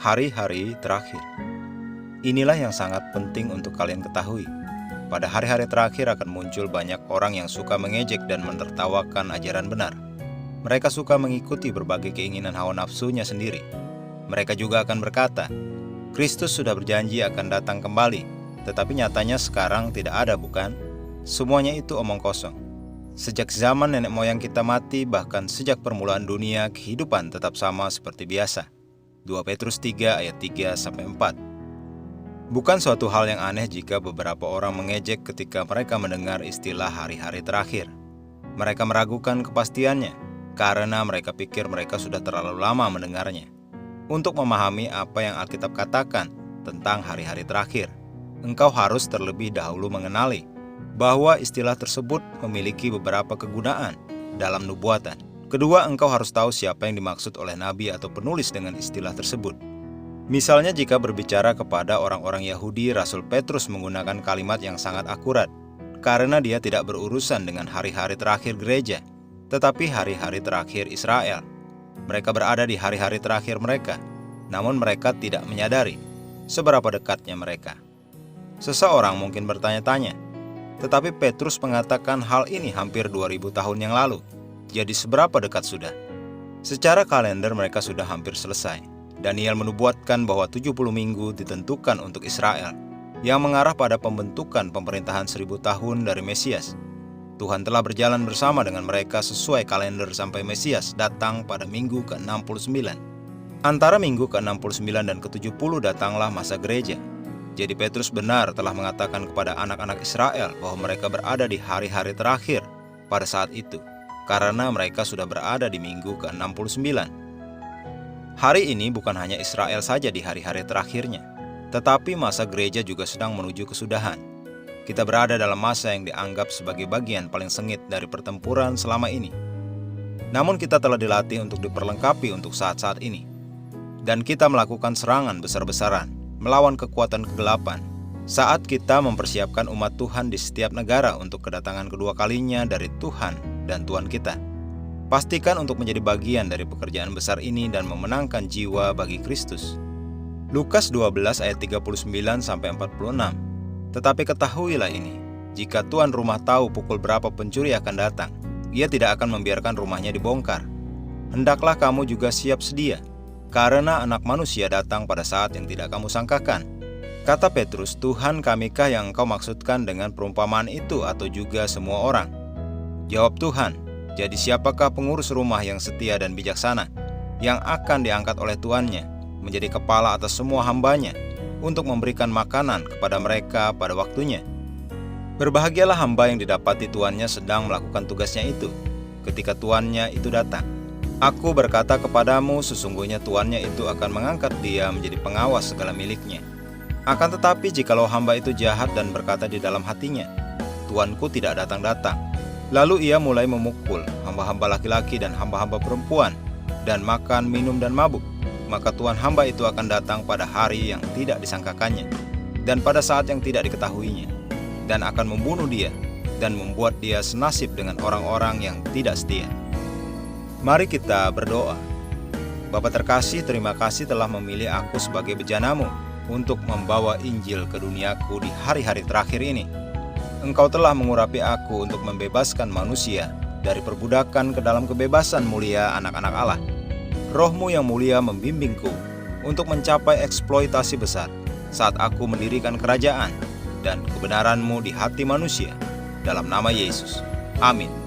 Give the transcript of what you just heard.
Hari-hari terakhir. Inilah yang sangat penting untuk kalian ketahui. Pada hari-hari terakhir akan muncul banyak orang yang suka mengejek dan menertawakan ajaran benar. Mereka suka mengikuti berbagai keinginan hawa nafsunya sendiri. Mereka juga akan berkata, Kristus sudah berjanji akan datang kembali, tetapi nyatanya sekarang tidak ada, bukan? Semuanya itu omong kosong. Sejak zaman nenek moyang kita mati, bahkan sejak permulaan dunia, kehidupan tetap sama seperti biasa. 2 Petrus 3 ayat 3-4. Bukan suatu hal yang aneh jika beberapa orang mengejek ketika mereka mendengar istilah hari-hari terakhir. Mereka meragukan kepastiannya, karena mereka pikir mereka sudah terlalu lama mendengarnya. Untuk memahami apa yang Alkitab katakan tentang hari-hari terakhir, engkau harus terlebih dahulu mengenali bahwa istilah tersebut memiliki beberapa kegunaan dalam nubuatan. Kedua, engkau harus tahu siapa yang dimaksud oleh nabi atau penulis dengan istilah tersebut. Misalnya jika berbicara kepada orang-orang Yahudi, Rasul Petrus menggunakan kalimat yang sangat akurat, karena dia tidak berurusan dengan hari-hari terakhir gereja, tetapi hari-hari terakhir Israel. Mereka berada di hari-hari terakhir mereka, namun mereka tidak menyadari seberapa dekatnya mereka. Seseorang mungkin bertanya-tanya, tetapi Petrus mengatakan hal ini hampir 2000 tahun yang lalu, jadi seberapa dekat sudah? Secara kalender mereka sudah hampir selesai. Daniel menubuatkan bahwa 70 minggu ditentukan untuk Israel, yang mengarah pada pembentukan pemerintahan 1000 tahun dari Mesias. Tuhan telah berjalan bersama dengan mereka sesuai kalender sampai Mesias datang pada minggu ke-69. Antara minggu ke-69 dan ke-70 datanglah masa gereja. Jadi Petrus benar telah mengatakan kepada anak-anak Israel bahwa mereka berada di hari-hari terakhir pada saat itu, karena mereka sudah berada di minggu ke-69. Hari ini bukan hanya Israel saja di hari-hari terakhirnya, tetapi masa gereja juga sedang menuju kesudahan. Kita berada dalam masa yang dianggap sebagai bagian paling sengit dari pertempuran selama ini. Namun kita telah dilatih untuk diperlengkapi untuk saat-saat ini. Dan kita melakukan serangan besar-besaran, melawan kekuatan kegelapan, saat kita mempersiapkan umat Tuhan di setiap negara untuk kedatangan kedua kalinya dari Tuhan dan Tuhan kita. Pastikan untuk menjadi bagian dari pekerjaan besar ini dan memenangkan jiwa bagi Kristus. Lukas 12 ayat 39-46. Tetapi ketahuilah ini, jika tuan rumah tahu pukul berapa pencuri akan datang, ia tidak akan membiarkan rumahnya dibongkar. Hendaklah kamu juga siap sedia, karena Anak Manusia datang pada saat yang tidak kamu sangkakan. Kata Petrus, Tuhan kamikah yang engkau maksudkan dengan perumpamaan itu atau juga semua orang? Jawab Tuhan, jadi siapakah pengurus rumah yang setia dan bijaksana, yang akan diangkat oleh tuannya, menjadi kepala atas semua hambanya, untuk memberikan makanan kepada mereka pada waktunya? Berbahagialah hamba yang didapati tuannya sedang melakukan tugasnya itu, ketika tuannya itu datang. Aku berkata kepadamu, sesungguhnya tuannya itu akan mengangkat dia menjadi pengawas segala miliknya. Akan tetapi jikalau hamba itu jahat dan berkata di dalam hatinya, Tuanku tidak datang-datang, lalu ia mulai memukul hamba-hamba laki-laki dan hamba-hamba perempuan, dan makan, minum, dan mabuk, maka Tuhan hamba itu akan datang pada hari yang tidak disangkakannya, dan pada saat yang tidak diketahuinya, dan akan membunuh dia, dan membuat dia senasib dengan orang-orang yang tidak setia. Mari kita berdoa. Bapa terkasih, terima kasih telah memilih aku sebagai bejanamu untuk membawa Injil ke duniaku di hari-hari terakhir ini. Engkau telah mengurapi aku untuk membebaskan manusia dari perbudakan ke dalam kebebasan mulia anak-anak Allah. Roh-Mu yang mulia membimbingku untuk mencapai eksploitasi besar saat aku mendirikan kerajaan dan kebenaran-Mu di hati manusia. Dalam nama Yesus. Amin.